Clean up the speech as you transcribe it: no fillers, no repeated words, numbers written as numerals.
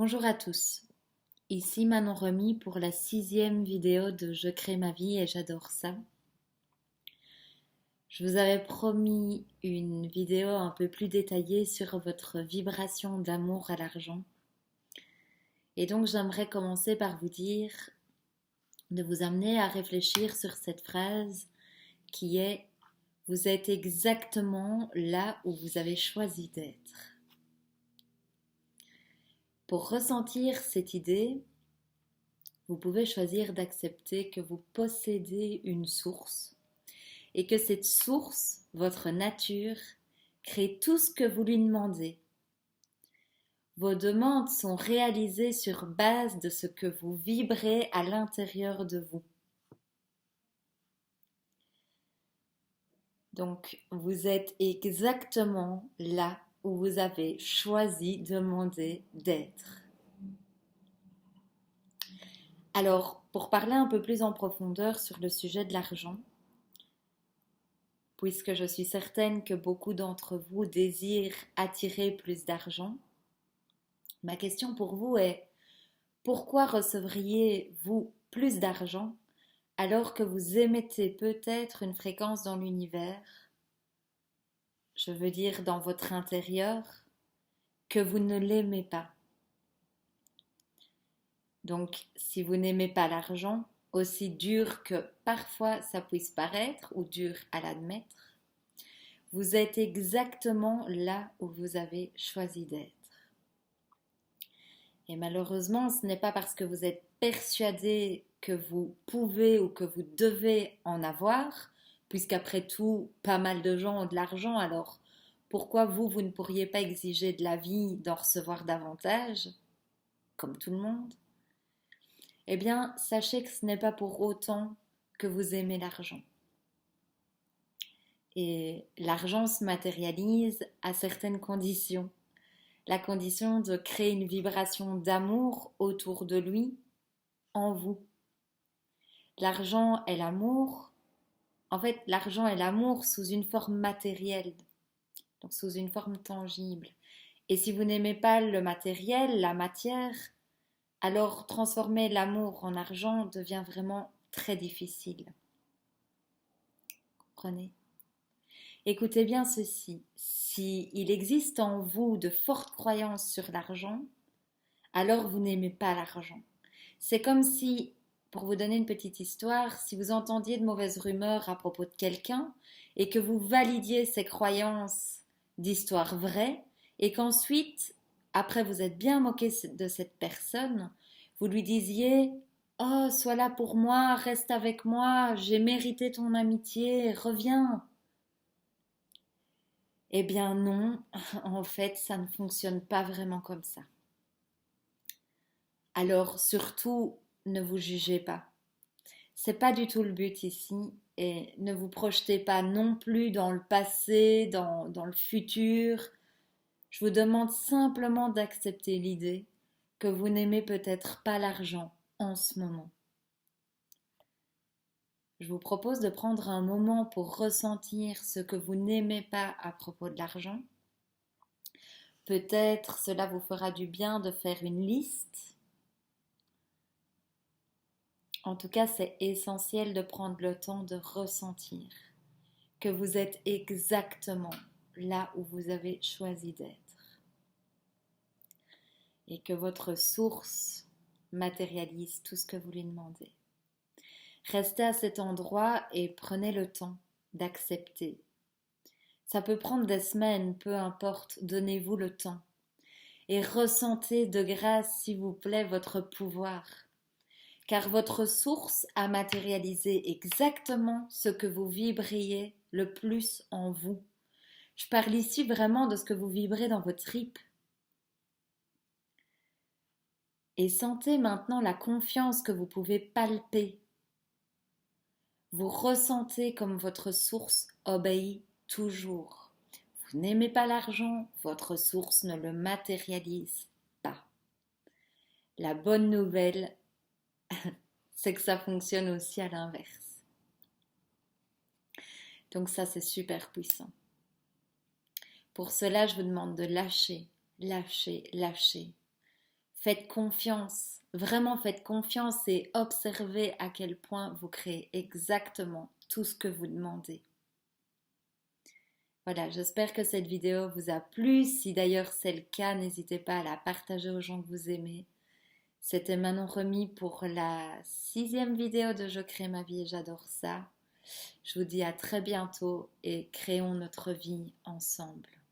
Bonjour à tous, ici Manon Remy pour la 6e vidéo de Je crée ma vie et j'adore ça. Je vous avais promis une vidéo un peu plus détaillée sur votre vibration d'amour à l'argent. Et donc j'aimerais commencer par vous dire, de vous amener à réfléchir sur cette phrase qui est: vous êtes exactement là où vous avez choisi d'être. Pour ressentir cette idée, vous pouvez choisir d'accepter que vous possédez une source et que cette source, votre nature, crée tout ce que vous lui demandez. Vos demandes sont réalisées sur base de ce que vous vibrez à l'intérieur de vous. Donc, vous êtes exactement là où vous avez choisi de demander d'être. Alors, pour parler un peu plus en profondeur sur le sujet de l'argent, puisque je suis certaine que beaucoup d'entre vous désirent attirer plus d'argent, ma question pour vous est: pourquoi recevriez-vous plus d'argent alors que vous émettez peut-être une fréquence dans l'univers, je veux dire dans votre intérieur, que vous ne l'aimez pas? Donc, si vous n'aimez pas l'argent, aussi dur que parfois ça puisse paraître ou dur à l'admettre, vous êtes exactement là où vous avez choisi d'être. Et malheureusement, ce n'est pas parce que vous êtes persuadé que vous pouvez ou que vous devez en avoir, puisqu'après tout, pas mal de gens ont de l'argent, alors pourquoi vous ne pourriez pas exiger de la vie d'en recevoir davantage, comme tout le monde? Eh bien, sachez que ce n'est pas pour autant que vous aimez l'argent. Et l'argent se matérialise à certaines conditions. La condition de créer une vibration d'amour autour de lui, en vous. L'argent est l'amour. En fait, l'argent est l'amour sous une forme matérielle, donc sous une forme tangible. Et si vous n'aimez pas le matériel, la matière, alors transformer l'amour en argent devient vraiment très difficile. Comprenez? Écoutez bien ceci. Si il existe en vous de fortes croyances sur l'argent, alors vous n'aimez pas l'argent. C'est comme si, pour vous donner une petite histoire, si vous entendiez de mauvaises rumeurs à propos de quelqu'un et que vous validiez ces croyances d'histoire vraie et qu'ensuite, après vous êtes bien moqué de cette personne, vous lui disiez: oh, sois là pour moi, reste avec moi, j'ai mérité ton amitié, reviens. Eh bien non, en fait, ça ne fonctionne pas vraiment comme ça. Alors surtout, ne vous jugez pas. C'est pas du tout le but ici, et ne vous projetez pas non plus dans le passé, dans le futur. Je vous demande simplement d'accepter l'idée que vous n'aimez peut-être pas l'argent en ce moment. Je vous propose de prendre un moment pour ressentir ce que vous n'aimez pas à propos de l'argent. Peut-être cela vous fera du bien de faire une liste. En tout cas, c'est essentiel de prendre le temps de ressentir que vous êtes exactement là où vous avez choisi d'être et que votre source matérialise tout ce que vous lui demandez. Restez à cet endroit et prenez le temps d'accepter. Ça peut prendre des semaines, peu importe, donnez-vous le temps. Et ressentez de grâce, s'il vous plaît, votre pouvoir. Car votre source a matérialisé exactement ce que vous vibriez le plus en vous. Je parle ici vraiment de ce que vous vibrez dans vos tripes. Et sentez maintenant la confiance que vous pouvez palper. Vous ressentez comme votre source obéit toujours. Vous n'aimez pas l'argent, votre source ne le matérialise pas. La bonne nouvelle, c'est que ça fonctionne aussi à l'inverse. Donc ça, c'est super puissant. Pour cela, je vous demande de lâcher, lâcher, lâcher. Faites confiance, vraiment faites confiance et observez à quel point vous créez exactement tout ce que vous demandez. Voilà, j'espère que cette vidéo vous a plu. Si d'ailleurs c'est le cas, n'hésitez pas à la partager aux gens que vous aimez. C'était Manon Remis pour la 6e vidéo de Je crée ma vie et j'adore ça. Je vous dis à très bientôt et créons notre vie ensemble.